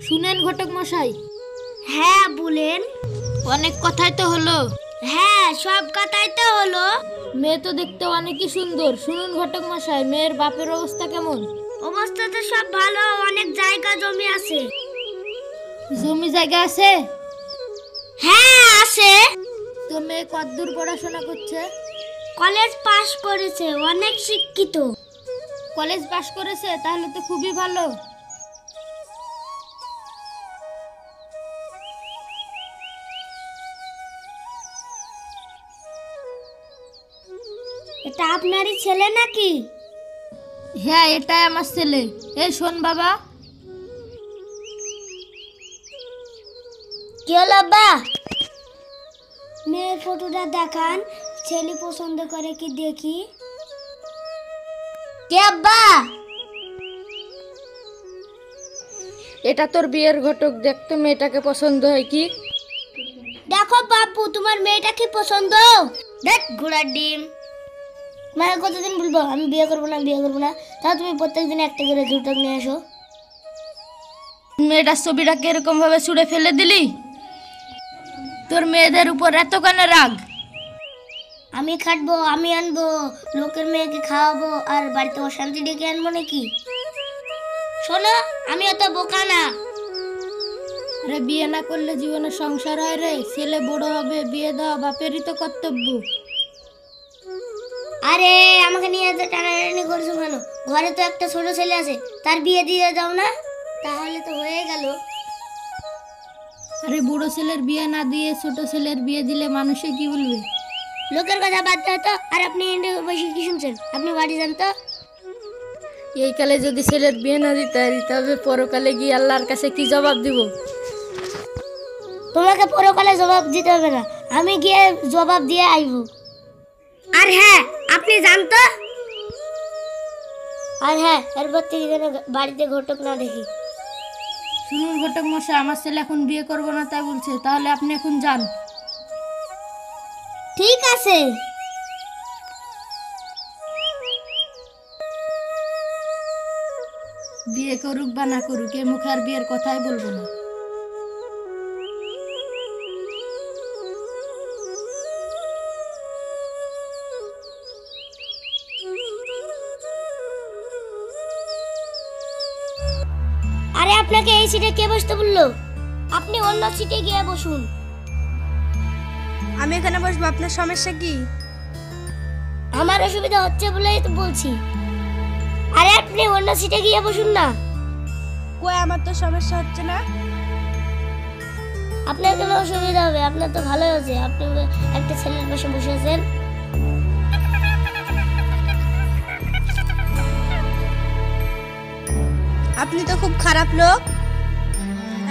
শুনেন ঘটক মশাই। হ্যাঁ বলেন। অনেক কথাই তো হলো। হ্যাঁ সব কথাই তো হলো। মেয়ে তো দেখতে অনেকই সুন্দর। শুনুন ঘটক মশাই, মেয়ের বাপের অবস্থা কেমন? অবস্থা তো সব ভালো, অনেক জায়গা জমি আছে। জমি জায়গা আছে? হ্যাঁ আছে। তো মেয়ে কতদূর পড়াশোনা করছে? কলেজ পাশ করেছে, অনেক শিক্ষিত। কলেজ পাশ করেছে, তাহলে তো খুবই ভালো। এটা আপনারই ছেলে নাকি? হ্যাঁ, এটাই আমার ছেলে। এই শোন বাবা। কি হলো আব্বা? মেয়ের ফটোটা দেখান, ছেলে পছন্দ করে কি দেখি। কে আব্বা? এটা তোর বিয়ের ঘটক, দেখতো মেয়েটাকে পছন্দ হয় কি। দেখো বাপু, তোমার মেয়েটা কি পছন্দ? দেখ ঘোড়ার ডিম। মাকে কতদিন বলবো আমি বিয়ে করবো না, বিয়ে করবো না? তাও তুমি প্রত্যেকদিন একটা করে ঘটক নিয়ে আসো। মেয়েটার ছবিটাকে এরকম ভাবে ছুঁড়ে ফেলে দিলি? তোর মেয়েদের উপর এত কেন রাগ? আমি খাটবো, আমি আনবো, লোকের মেয়েকে খাওয়াবো, আর বাড়িতে অশান্তি ডেকে আনবো নাকি? শোনো, আমি অত বোকা না। আরে বিয়ে না করলে জীবনে সংসার হয় রে? ছেলে বড় হবে, বিয়ে দেওয়া বাপেরই তো কর্তব্য। আরে আমাকে নিয়ে এত টানাটানি করছো কেন? ঘরে তো একটা ছোট ছেলে আছে, তার বিয়ে দিয়ে দাও না, তাহলে তো হয়ে গেল। আরে বুড়ো ছেলের বিয়ে না দিয়ে ছোট ছেলের বিয়ে দিলে মানুষে কি বলবে? লোকের কথা বাদ দাও তো। আর আপনি বসে কি শুনছেন? আপনি বাড়ি যান তো। এই কালে যদি ছেলের বিয়ে না দিতে পারি, তবে পরকালে গিয়ে আল্লাহর কাছে কি জবাব দিব? তোমাকে পরকালে জবাব দিতে হবে না, আমি গিয়ে জবাব দিয়ে আইব। আর হ্যাঁ, আপনি যান তো। আর হ্যাঁ, এরপর থেকে যেন বাড়িতে ঘটক না দেখি। শুনুন ঘটক মশাই, আমার ছেলে এখন বিয়ে করবো না তাই বলছে, তাহলে আপনি এখন যান। ঠিক আছে। বিয়ে করুক বা না করুক, এ মুখে আর বিয়ের কথাই বলবো না। আরে আপনাকে এই সিটে কে বসতে বললো? আপনি অন্য সিটে গিয়ে বসুন। আমি এখানে বসবো, আপনার সমস্যা কি? আমার অসুবিধা হচ্ছে বলেই তো বলছি। আরে আপনি অন্য সিটে গিয়ে বসুন না। কই, আমার তো সমস্যা হচ্ছে না। আপনার কেন অসুবিধা হবে? আপনার তো ভালো আছে, আপনি একটা ছেলের পাশে বসে আছেন। আপনি তো খুব খারাপ লোক।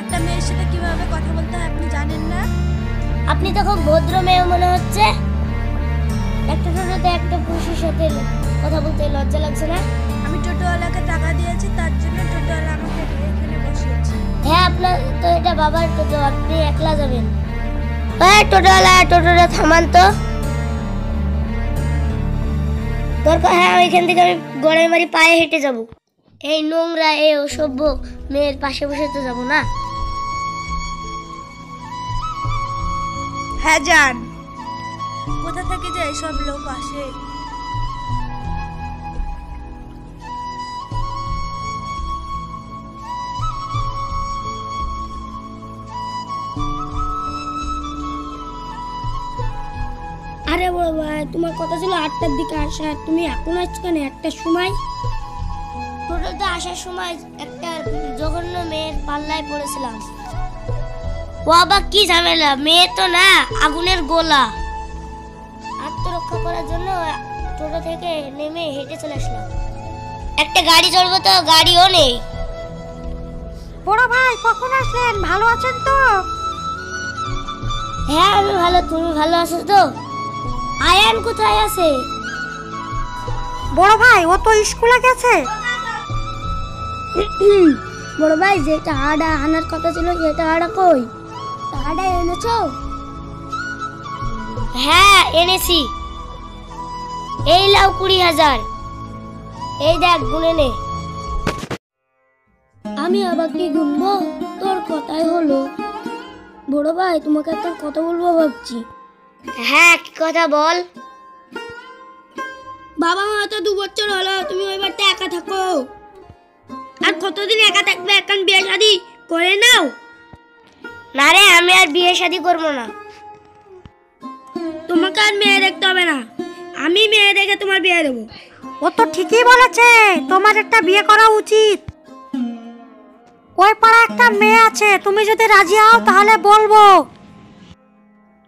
একটা মেয়ের সাথে কিভাবে কথা বলতে হয় আপনি জানেন না? আপনি তো খুব ভদ্র মেয়ে মনে হচ্ছে। একটা টোটোতে একটা পুরুষের সাথে কথা বলতে লজ্জা লাগছে না? আমি টোটোওয়ালাকে টাকা দিয়েছি, তার জন্য টোটোওয়ালা আমাকে এখানে বসিয়েছে। হ্যাঁ, আপনার তো এটা বাবার টোটো, আপনি একলা যাবেন। হ্যাঁ টোটোওয়ালা, টোটোটা থামান তো। দরকার হ্যাঁ, ওইখান থেকে আমি গড়াই মারি পায়ে হেঁটে যাব। এই নোংরা, এই অসভ্য মেয়ের পাশে বসে তো যাব না। হ্যাঁ যান। কোথা থেকে যে এইসব লোক আসে? আরে বড় ভাই, তোমার কথা ছিল 8টার দিকে আসা, তুমি এখন আসছো কেন 1টার সময়? টোটোতে আসার সময় একটা জঘন্য মেয়ের পাল্লায় পড়েছিলাম। ও আবার কি ঝামেলা, মেয়ে তো না, আগুনের গোলা। আত্মরক্ষা করার জন্য টোটো থেকে নেমে হেঁটে চলে আসলাম। একটা গাড়ি চলবো তো, গাড়িও নেই। বড় ভাই কখন আসলেন? ভালো আছেন তো? হ্যাঁ আমি ভালো, তুমি ভালো আছো তো? আয়ান কোথায় আছে? বড় ভাই ও তো স্কুলে গেছে। বড় ভাই, যে টাকাটা আনার কথা ছিল সে টাকাটা কই? টাকাটা এনেছো? হ্যাঁ এনেছি। এই লাও 20,000। এই দেখ, গুনে নে। আমি আবার কি গুনবো? তো তোর কথাই হলো। বড় ভাই, তোমাকে একটা কথা বলবো ভাবছি। হ্যাঁ, কি কথা বল। বাবা মা তো 2 বছর হলো, তুমি ওই বাড়িতে একা থাকো। আর কতদিন একা থাকবে? এখন বিয়ে শাদি করে নাও। না রে, আমি আর বিয়ে শাদি করবো না। তোমাকে আর মেয়ে দেখতে হবে না, আমি মেয়ে দেখে তোমার বিয়ে দেবো। ও তো ঠিকই বলেছে, তোমার একটা বিয়ে করা উচিত। ওই পাড়া একটা মেয়ে আছে, তুমি যদি রাজি হও তাহলে বলবো।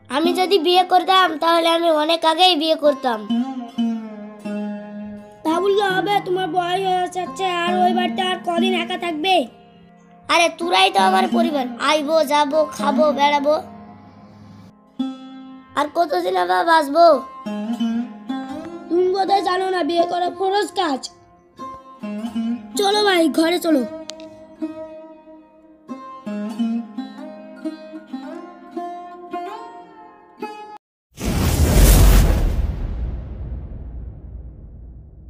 আমি যদি বিয়ে করতাম তাহলে আমি অনেক আগেই বিয়ে করতাম। তা বললে হবে? তোমার বয়স হয়ে যাচ্ছে, আর ওই বাড়িতে আর কদিন একা থাকবে? আরে তোরাই তো আমার পরিবার, আইবো যাবো খাবো বেড়াবো, আর কতদিন আবার বাঁচবো? তুমি বোধহয় জানো না, বিয়ে করা ফরজ কাজ। চলো ভাই, ঘরে চলো।